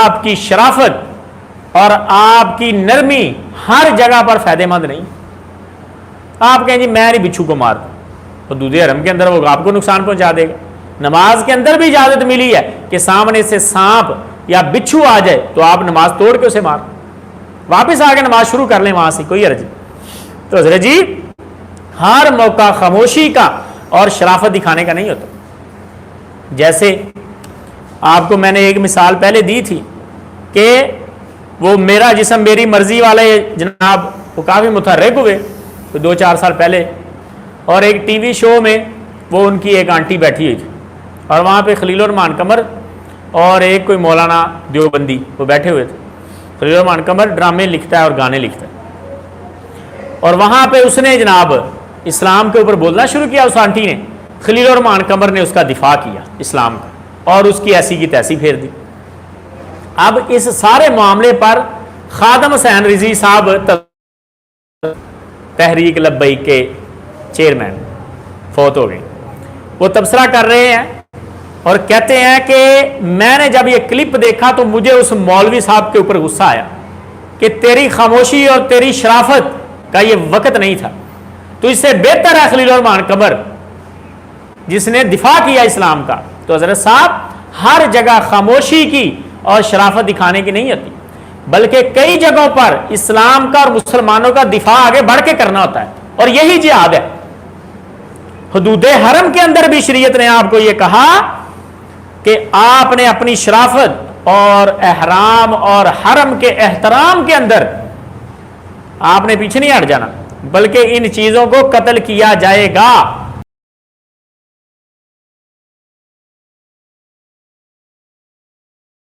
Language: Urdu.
آپ کی شرافت اور آپ کی نرمی ہر جگہ پر فائدہ مند نہیں. آپ کہیں جی میں نہیں بچھو کو مارتا، حدود حرم کے اندر وہ آپ کو نقصان پہنچا دے گا. نماز کے اندر بھی اجازت ملی ہے کہ سامنے سے سانپ یا بچھو آ جائے تو آپ نماز توڑ کے اسے مار، واپس آ کے نماز شروع کر لیں وہاں سے، کوئی حرج نہیں. تو حضرت جی ہر موقع خاموشی کا اور شرافت دکھانے کا نہیں ہوتا. جیسے آپ کو میں نے ایک مثال پہلے دی تھی کہ وہ میرا جسم میری مرضی والے جناب وہ کافی متحرک ہوئے 2-4 سال پہلے، اور ایک ٹی وی شو میں وہ ان کی ایک آنٹی بیٹھی ہوئی تھی اور وہاں پہ خلیل الرحمان قمر اور ایک کوئی مولانا دیوبندی وہ بیٹھے ہوئے تھے. خلیل الرحمان قمر ڈرامے لکھتا ہے اور گانے لکھتا ہے، اور وہاں پہ اس نے جناب اسلام کے اوپر بولنا شروع کیا. اس آنٹی نے، خلیل الرحمان قمر نے اس کا دفاع کیا اسلام کا اور اس کی ایسی کی تیسی پھیر دی. اب اس سارے معاملے پر خادم حسین رضوی صاحب تحریک لبیک کے چیئرمین فوت ہو گئے. وہ تبصرہ کر رہے ہیں اور کہتے ہیں کہ میں نے جب یہ کلپ دیکھا تو مجھے اس مولوی صاحب کے اوپر غصہ آیا کہ تیری خاموشی اور تیری شرافت کا یہ وقت نہیں تھا. تو اس سے بہتر ہے خلیل الرحمان قمر جس نے دفاع کیا اسلام کا. تو حضرت صاحب ہر جگہ خاموشی کی اور شرافت دکھانے کی نہیں ہوتی، بلکہ کئی جگہوں پر اسلام کا اور مسلمانوں کا دفاع آگے بڑھ کے کرنا ہوتا ہے، اور یہی جہاد ہے. حدود حرم کے اندر بھی شریعت نے آپ کو یہ کہا کہ آپ نے اپنی شرافت اور احرام اور حرم کے احترام کے اندر آپ نے پیچھے نہیں ہٹ جانا، بلکہ ان چیزوں کو قتل کیا جائے گا.